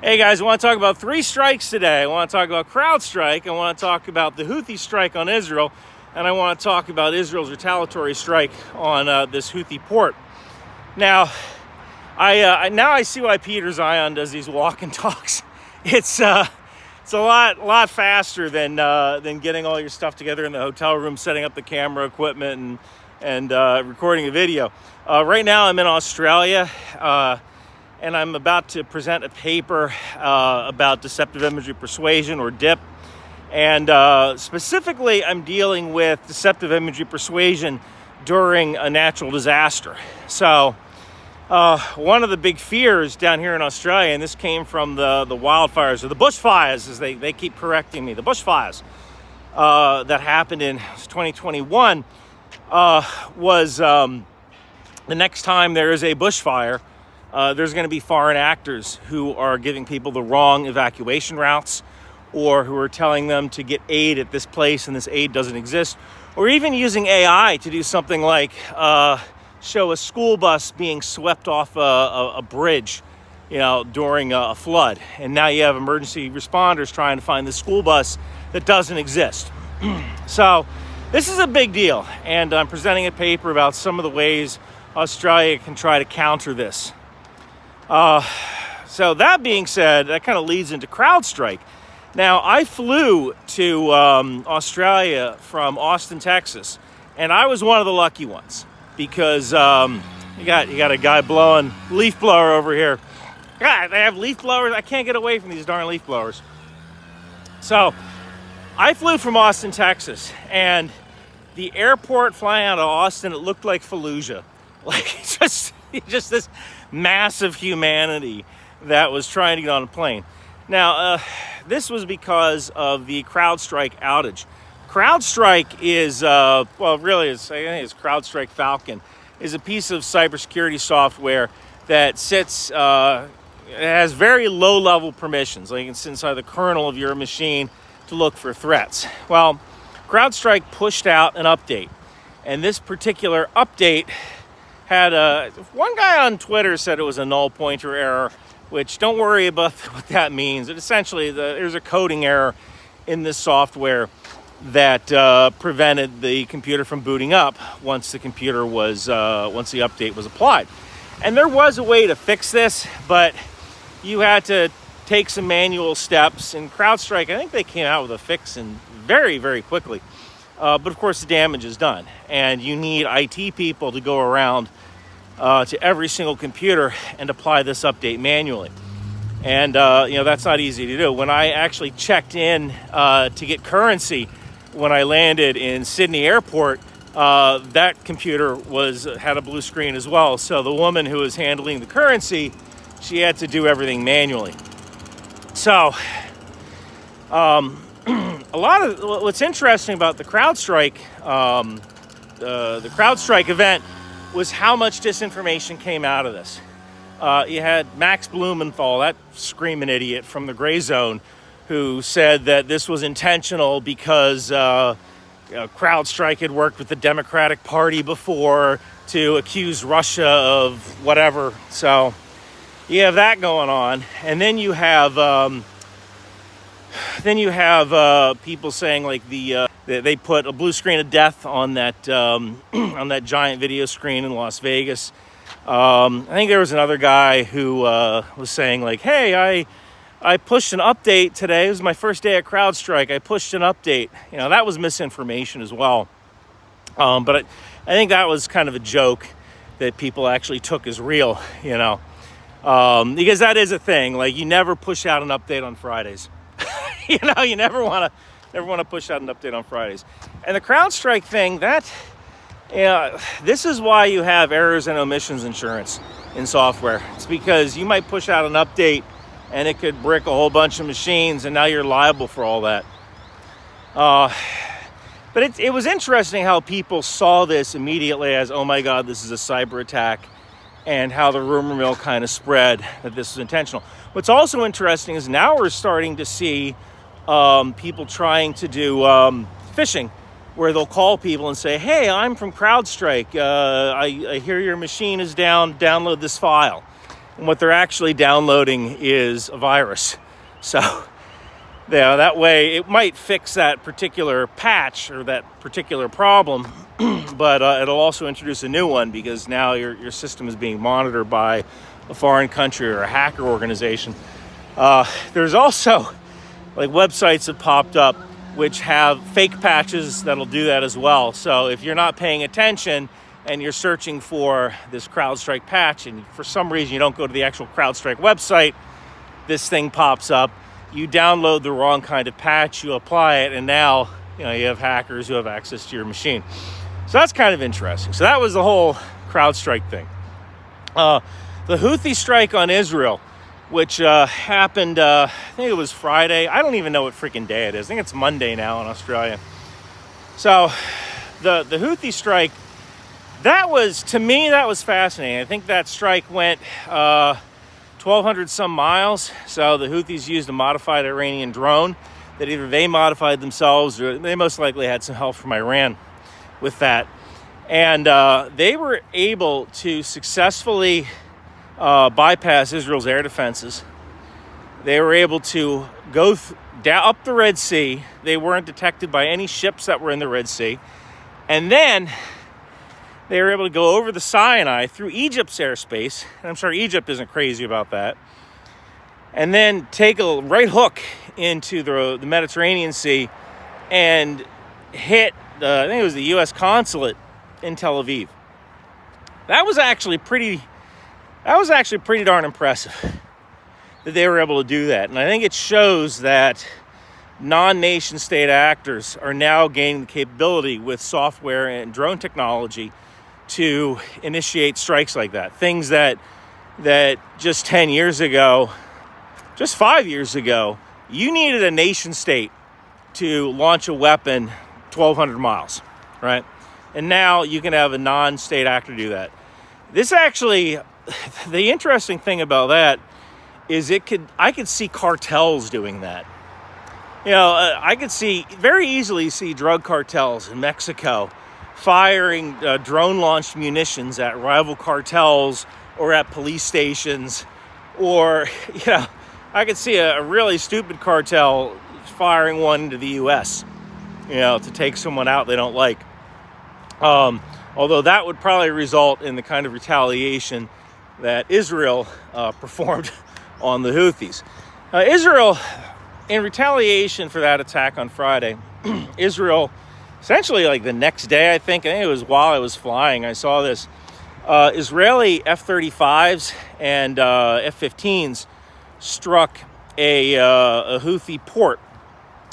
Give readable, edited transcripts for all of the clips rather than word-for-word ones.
Hey guys, I want to talk about 3 strikes today. I want to talk about Crowdstrike, I want to talk about the Houthi strike on Israel, and I want to talk about Israel's retaliatory strike on this Houthi port. Now, I see why Peter Zion does these walk and talks. It's a lot faster than getting all your stuff together in the hotel room, setting up the camera equipment, and recording a video. Right now, I'm in Australia. And I'm about to present a paper about deceptive imagery persuasion, or DIP. And specifically, I'm dealing with deceptive imagery persuasion during a natural disaster. So one of the big fears down here in Australia, and this came from the wildfires, or the bushfires, as they keep correcting me, the bushfires that happened in 2021, was the next time there is a bushfire, there's going to be foreign actors who are giving people the wrong evacuation routes, or who are telling them to get aid at this place and this aid doesn't exist, or even using AI to do something like show a school bus being swept off a bridge, during a flood. And now you have emergency responders trying to find the school bus that doesn't exist. So this is a big deal, and I'm presenting a paper about some of the ways Australia can try to counter this. So that being said, that kind of leads into Crowdstrike. Now, I flew to Australia from Austin, Texas, and I was one of the lucky ones, because you got a guy blowing leaf blower over here. God, they have leaf blowers. I can't get away from these darn leaf blowers. So I flew from Austin, Texas, and the airport flying out of Austin, it looked like Fallujah. Like just this massive humanity that was trying to get on a plane. Now, this was because of the Crowdstrike outage. Crowdstrike is, I think it's Crowdstrike Falcon, is a piece of cybersecurity software that sits, it has very low-level permissions. Like, you can sit inside the kernel of your machine to look for threats. Well, Crowdstrike pushed out an update, and this particular update had one guy on Twitter said it was a null pointer error, which, don't worry about what that means. It essentially, there's a coding error in this software that prevented the computer from booting up once the update was applied. And there was a way to fix this, but you had to take some manual steps. And Crowdstrike, I think they came out with a fix very, very quickly. But of course, the damage is done, and you need IT people to go around to every single computer and apply this update manually. And that's not easy to do. When I actually checked in to get currency when I landed in Sydney Airport, that computer had a blue screen as well. So the woman who was handling the currency, she had to do everything manually. So a lot of what's interesting about the Crowdstrike, the Crowdstrike event, was how much disinformation came out of this. You had Max Blumenthal, that screaming idiot from the Gray Zone, who said that this was intentional because Crowdstrike had worked with the Democratic Party before to accuse Russia of whatever. So you have that going on, and then you have people saying like they put a blue screen of death on that on that giant video screen in Las Vegas. I think there was another guy who was saying like, "Hey, I pushed an update today. It was my first day at Crowdstrike. I pushed an update." That was misinformation as well. But I think that was kind of a joke that people actually took as real. Because that is a thing. Like, you never push out an update on Fridays. You never want to push out an update on Fridays. And the Crowdstrike thing, this is why you have errors and omissions insurance in software. It's because you might push out an update and it could brick a whole bunch of machines, and now you're liable for all that. But it was interesting how people saw this immediately as, oh my God, this is a cyber attack, and how the rumor mill kind of spread that this was intentional. What's also interesting is now we're starting to see people trying to do phishing, where they'll call people and say, "Hey, I'm from Crowdstrike. I hear your machine is down. Download this file." And what they're actually downloading is a virus. So yeah, that way it might fix that particular patch or that particular problem, but it'll also introduce a new one because now your system is being monitored by a foreign country or a hacker organization. There's also like websites that popped up which have fake patches that'll do that as well. So if you're not paying attention and you're searching for this Crowdstrike patch and for some reason you don't go to the actual Crowdstrike website, this thing pops up. You download the wrong kind of patch, you apply it, and now you have hackers who have access to your machine. So that's kind of interesting. So that was the whole Crowdstrike thing. The Houthi strike on Israel, which happened, I think it was Friday. I don't even know what freaking day it is. I think it's Monday now in Australia. So the Houthi strike, to me, that was fascinating. I think that strike went 1,200 some miles. So the Houthis used a modified Iranian drone that either they modified themselves or they most likely had some help from Iran with that. And they were able to successfully bypass Israel's air defenses. They were able to go up the Red Sea. They weren't detected by any ships that were in the Red Sea. And then they were able to go over the Sinai through Egypt's airspace. And I'm sure Egypt isn't crazy about that. And then take a right hook into the Mediterranean Sea and hit, I think it was the U.S. consulate in Tel Aviv. That was actually pretty darn impressive that they were able to do that. And I think it shows that non-nation state actors are now gaining the capability with software and drone technology to initiate strikes like that. Things that just 10 years ago, just 5 years ago, you needed a nation state to launch a weapon 1,200 miles, right? And now you can have a non-state actor do that. This actually, the interesting thing about that is I could see cartels doing that. I could very easily see drug cartels in Mexico firing drone-launched munitions at rival cartels or at police stations, or I could see a really stupid cartel firing one into the U.S. To take someone out they don't like. Although that would probably result in the kind of retaliation that Israel performed on the Houthis. Israel, in retaliation for that attack on Friday, Israel, essentially like the next day, I think it was while I was flying, I saw this, Israeli F-35s and F-15s struck a Houthi port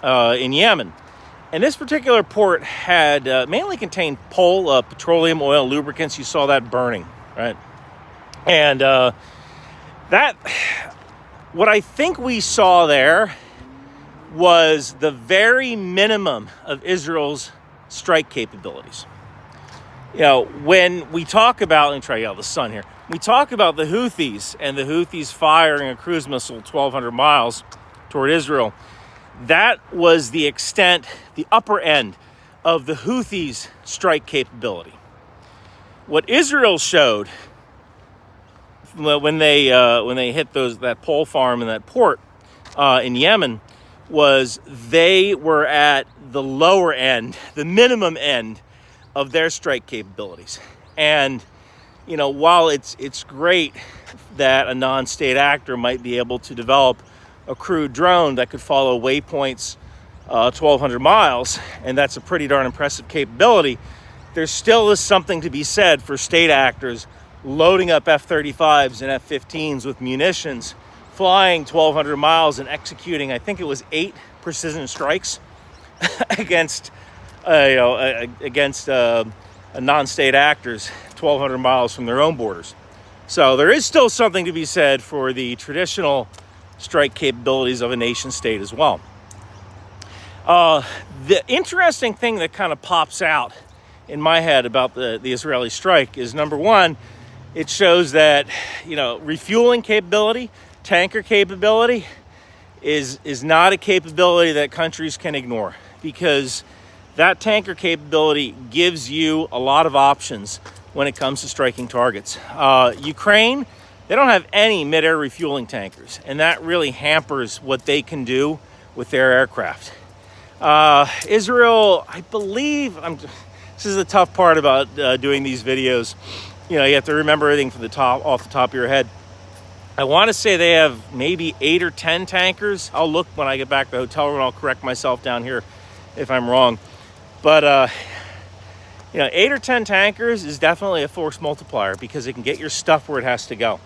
in Yemen. And this particular port had mainly contained petroleum oil lubricants. You saw that burning, right? And what I think we saw there was the very minimum of Israel's strike capabilities. When we talk about, let me try to get out the sun here. We talk about the Houthis and the Houthis firing a cruise missile 1,200 miles toward Israel. That was the extent, the upper end of the Houthis' strike capability. What Israel showed when they hit that pole farm and that port in Yemen was they were at the lower end, the minimum end of their strike capabilities. And while it's great that a non-state actor might be able to develop a crewed drone that could follow waypoints 1,200 miles, and that's a pretty darn impressive capability, there still is something to be said for state actors loading up F-35s and F-15s with munitions, flying 1,200 miles and executing, I think it was 8 precision strikes against non-state actors 1,200 miles from their own borders. So there is still something to be said for the traditional strike capabilities of a nation state as well. The interesting thing that kind of pops out in my head about the Israeli strike is, number one, it shows that refueling capability, tanker capability is not a capability that countries can ignore, because that tanker capability gives you a lot of options when it comes to striking targets. Ukraine They don't have any mid-air refueling tankers, and that really hampers what they can do with their aircraft. Israel, I believe, this is the tough part about doing these videos. You know, you have to remember everything from the top, off the top of your head. I want to say they have maybe 8 or 10 tankers. I'll look when I get back to the hotel room. I'll correct myself down here if I'm wrong. But, you know, 8 or 10 tankers is definitely a force multiplier because it can get your stuff where it has to go.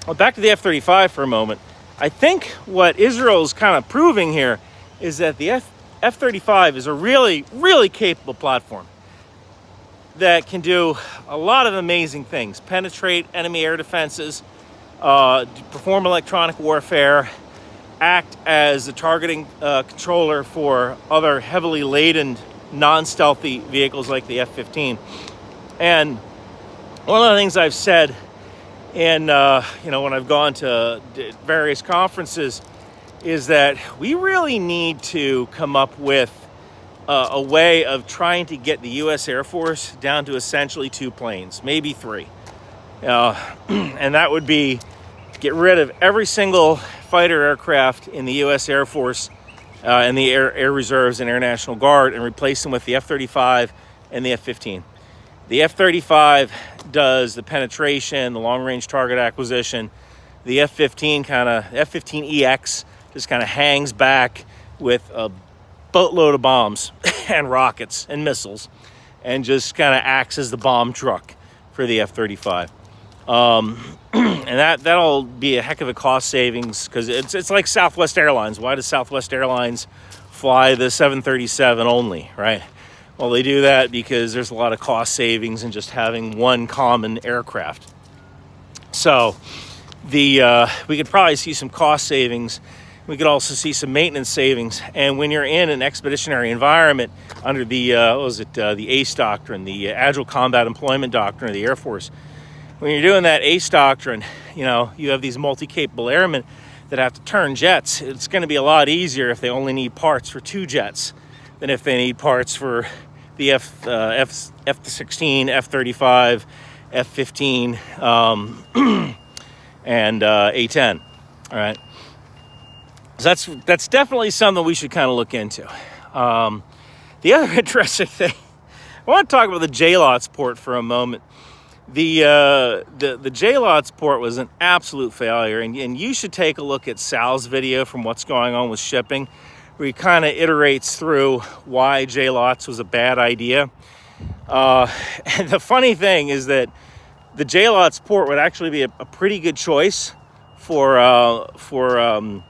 Well, back to the F-35 for a moment. I think what Israel is kind of proving here is that the F-35 is a really, really capable platform that can do a lot of amazing things. Penetrate enemy air defenses, perform electronic warfare, act as a targeting controller for other heavily laden, non-stealthy vehicles like the F-15. And one of the things I've said in, you know, when I've gone to various conferences is that we really need to come up with a way of trying to get the U.S. Air Force down to essentially 2 planes, maybe 3. And that would be get rid of every single fighter aircraft in the U.S. Air Force and the Air Reserves and Air National Guard and replace them with the F-35 and the F-15. The F-35 does the penetration, the long-range target acquisition. The F-15 F-15EX just kind of hangs back with a boatload of bombs and rockets and missiles and just kind of acts as the bomb truck for the F-35. And that'll be a heck of a cost savings because it's like Southwest Airlines. Why does Southwest Airlines fly the 737 only, right? Well, they do that because there's a lot of cost savings in just having one common aircraft. So we could probably see some cost savings. We could also see some maintenance savings. And when you're in an expeditionary environment under the the ACE doctrine, the Agile Combat Employment Doctrine of the Air Force, when you're doing that ACE doctrine, you know, you have these multi-capable airmen that have to turn jets. It's going to be a lot easier if they only need parts for 2 jets than if they need parts for the F-16, F-35, F-15, and A-10. All right. So that's definitely something we should kind of look into. The other interesting thing, I want to talk about the JLOTS port for a moment. The JLOTS port was an absolute failure, and you should take a look at Sal's video from What's Going On with Shipping, where he kind of iterates through why JLOTS was a bad idea. And the funny thing is that the JLOTS port would actually be a pretty good choice for the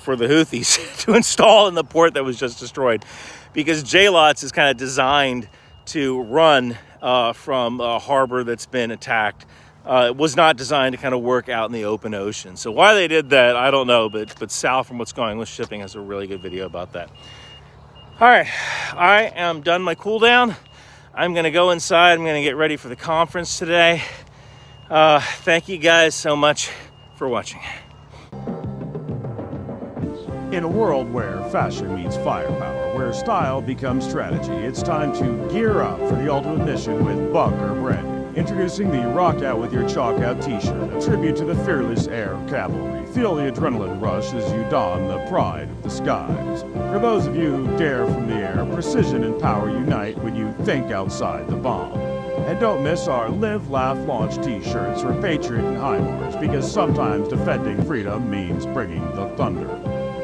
Houthis to install in the port that was just destroyed, because JLOTS is kind of designed to run from a harbor that's been attacked. It was not designed to kind of work out in the open ocean. So why they did that, I don't know, but Sal from What's Going On with Shipping has a really good video about that. All right, I am done my cool down. I'm gonna go inside. I'm gonna get ready for the conference today. Thank you guys so much for watching. In a world where fashion meets firepower, where style becomes strategy, it's time to gear up for the ultimate mission with Bunker branding. Introducing the Rock Out With Your Chalk Out t-shirt, a tribute to the fearless air cavalry. Feel the adrenaline rush as you don the pride of the skies. For those of you who dare from the air, precision and power unite when you think outside the bomb. And don't miss our Live, Laugh, Launch t-shirts for Patriot and HIMARS, because sometimes defending freedom means bringing the thunder.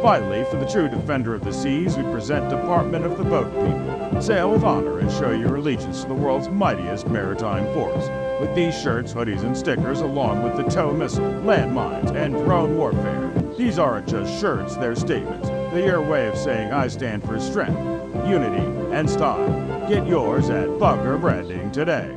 Finally, for the true defender of the seas, we present Department of the Boat People. Sail with honor and show your allegiance to the world's mightiest maritime force. With these shirts, hoodies, and stickers, along with the tow missile, landmines, and drone warfare. These aren't just shirts, they're statements. They're your way of saying I stand for strength, unity, and style. Get yours at Bunker Branding today.